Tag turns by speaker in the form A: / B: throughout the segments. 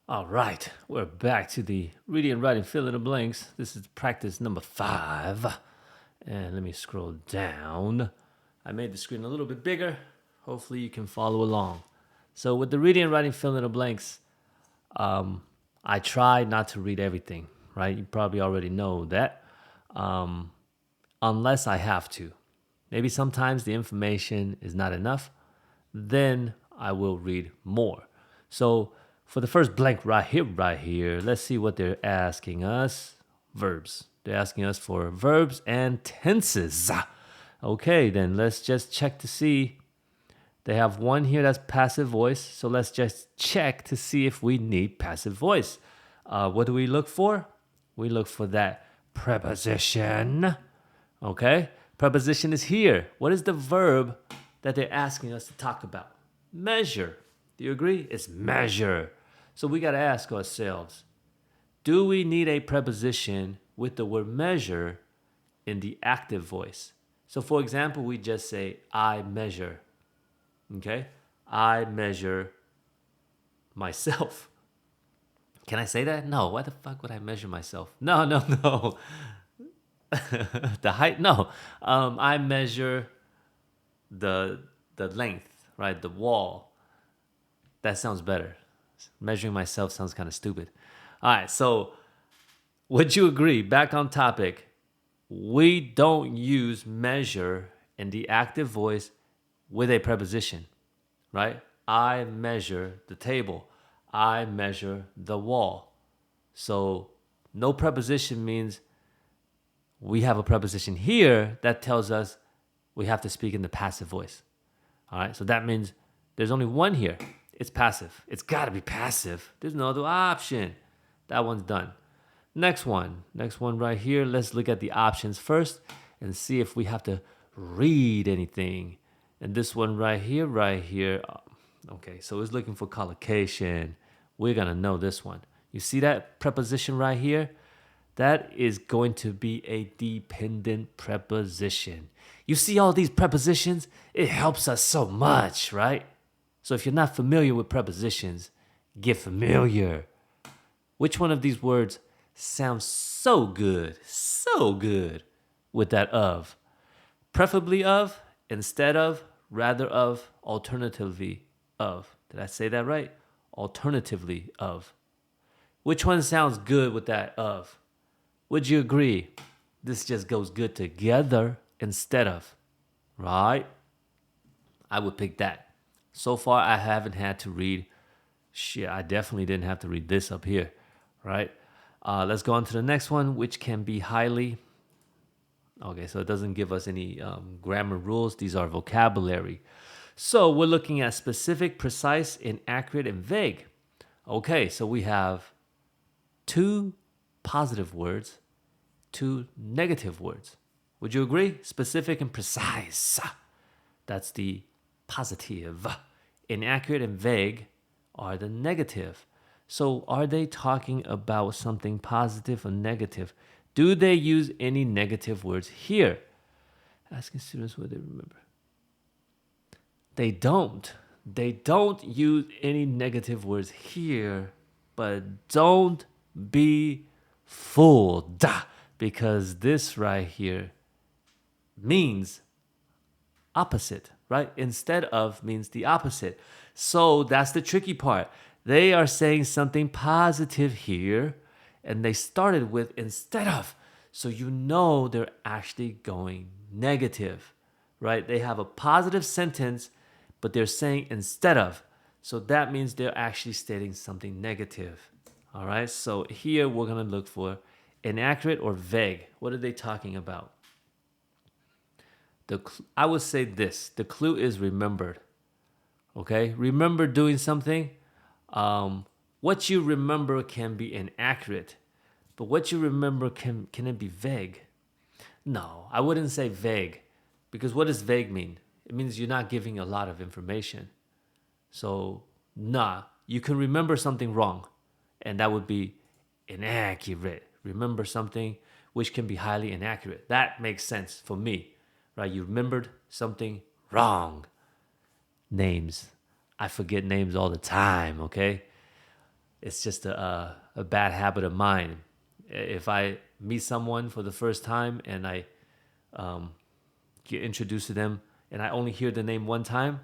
A: All right, we're back to the reading and writing fill in the blanks. This is practice number 5. And let me scroll down. I made the screen a little bit bigger. Hopefully you can follow along. So with the reading and writing fill in the blanks, I try not to read everything, right? You probably already know that, unless I have to. Maybe sometimes the information is not enough, then I will read more. So for the first blank right here, let's see what they're asking us. Verbs. They're asking us for verbs and tenses. Okay, then let's just check to see. They have one here that's passive voice, so let's just check to see if we need passive voice. What do we look for? We look for that preposition. Okay, preposition is here. What is the verb that they're asking us to talk about? Measure. Do you agree? It's measure. So we got to ask ourselves, do we need a preposition with the word measure in the active voice? So for example, we just say, I measure. Okay? I measure myself. Can I say that? No. Why the fuck would I measure myself? No, no, no. The height? No. I measure the length, right? The wall. That sounds better. Measuring myself sounds kind of stupid. All right, so would you agree? Back on topic. We don't use measure in the active voice with a preposition, right? I measure the table. I measure the wall. So no preposition means we have a preposition here that tells us we have to speak in the passive voice. All right, so that means there's only one here. It's passive. It's got to be passive. There's no other option. That one's done. Next one right here. Let's look at the options first and see if we have to read anything. And this one right here. Okay, so it's looking for collocation. We're going to know this one. You see that preposition right here? That is going to be a dependent preposition. You see all these prepositions? It helps us so much, right? So if you're not familiar with prepositions, get familiar. Which one of these words sounds so good with that of? Preferably of, instead of, rather of, alternatively of. Did I say that right? Alternatively of. Which one sounds good with that of? Would you agree? This just goes good together instead of, right? I would pick that. So far, I haven't had to read. Shit, I definitely didn't have to read this up here, right? Let's go on to the next one, which can be highly. Okay, so it doesn't give us any grammar rules. These are vocabulary. So we're looking at specific, precise, inaccurate, and vague. Okay, so we have 2 positive words, 2 negative words. Would you agree? Specific and precise. That's the positive. Inaccurate and vague are the negative. So are they talking about something positive or negative? Do they use any negative words here? Asking students what they remember. They don't. They don't use any negative words here, but don't be fooled, because this right here means opposite, right? Instead of means the opposite. So that's the tricky part. They are saying something positive here, and they started with instead of. So you know they're actually going negative, right? They have a positive sentence, but they're saying instead of. So that means they're actually stating something negative. All right, so here we're going to look for inaccurate or vague. What are they talking about? I would say this. The clue is remembered. Okay, remember doing something. What you remember can be inaccurate, but what you remember can it be vague? No, I wouldn't say vague, because what does vague mean? It means you're not giving a lot of information. So, nah, you can remember something wrong, and that would be inaccurate. Remember something which can be highly inaccurate. That makes sense for me, right? You remembered something wrong. Names. I forget names all the time, okay? it's just a bad habit of mine. If I meet someone for the first time and I get introduced to them and I only hear the name one time,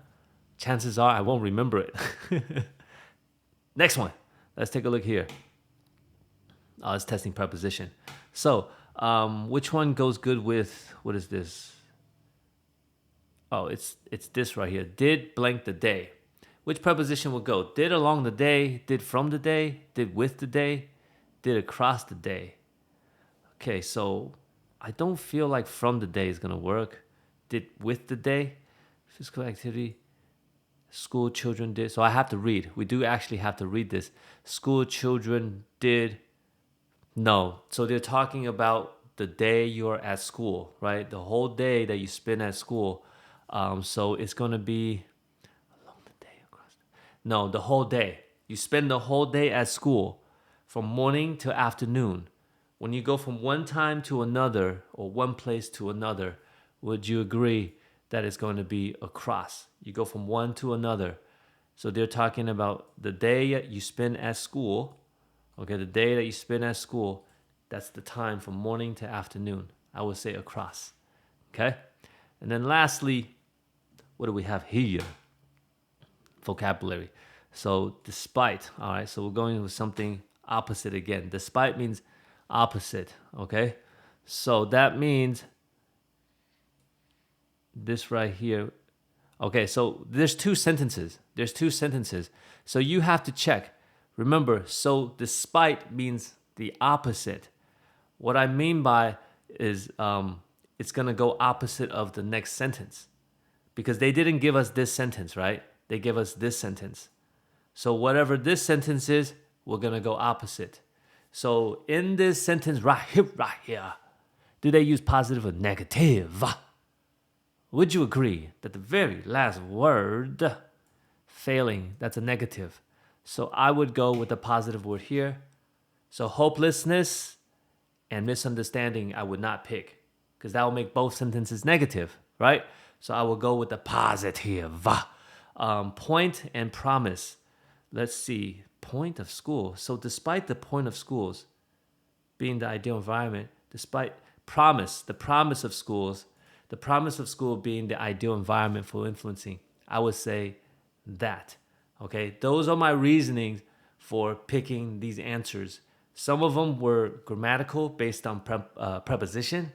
A: chances are I won't remember it. Next one. Let's take a look here. Oh, it's testing preposition. So, which one goes good with, what is this? Oh, it's this right here. Did blank the day. Which preposition will go? Did along the day, did from the day, did with the day, did across the day. Okay, so I don't feel like from the day is going to work. Did with the day, physical activity, school children did. So I have to read. We do actually have to read this. School children did. No. So they're talking about the day you're at school, right? The whole day that you spend at school. So it's going to be along the day across. No, the whole day. You spend the whole day at school from morning to afternoon. When you go from one time to another or one place to another, would you agree that it's going to be across? You go from one to another. So they're talking about the day that you spend at school. Okay, the day that you spend at school, that's the time from morning to afternoon. I would say across. Okay? And then lastly, what do we have here? Vocabulary. So despite, all right, so we're going with something opposite again. Despite means opposite, okay? So that means this right here. Okay, so there's two sentences. So you have to check. Remember, so despite means the opposite. What I mean by is it's going to go opposite of the next sentence. Because they didn't give us this sentence, right? They give us this sentence. So whatever this sentence is, we're going to go opposite. So in this sentence right here, do they use positive or negative? Would you agree that the very last word, failing, that's a negative? So I would go with the positive word here. So hopelessness and misunderstanding, I would not pick because that will make both sentences negative, right? So I will go with the positive. Point and promise. Let's see. Point of school. So despite the point of schools being the ideal environment, despite promise, the promise of schools, the promise of school being the ideal environment for influencing, I would say that. Okay, those are my reasonings for picking these answers. Some of them were grammatical based on preposition,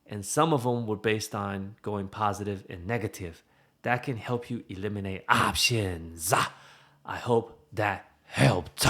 A: and some of them were based on going positive and negative. That can help you eliminate options. I hope that helped.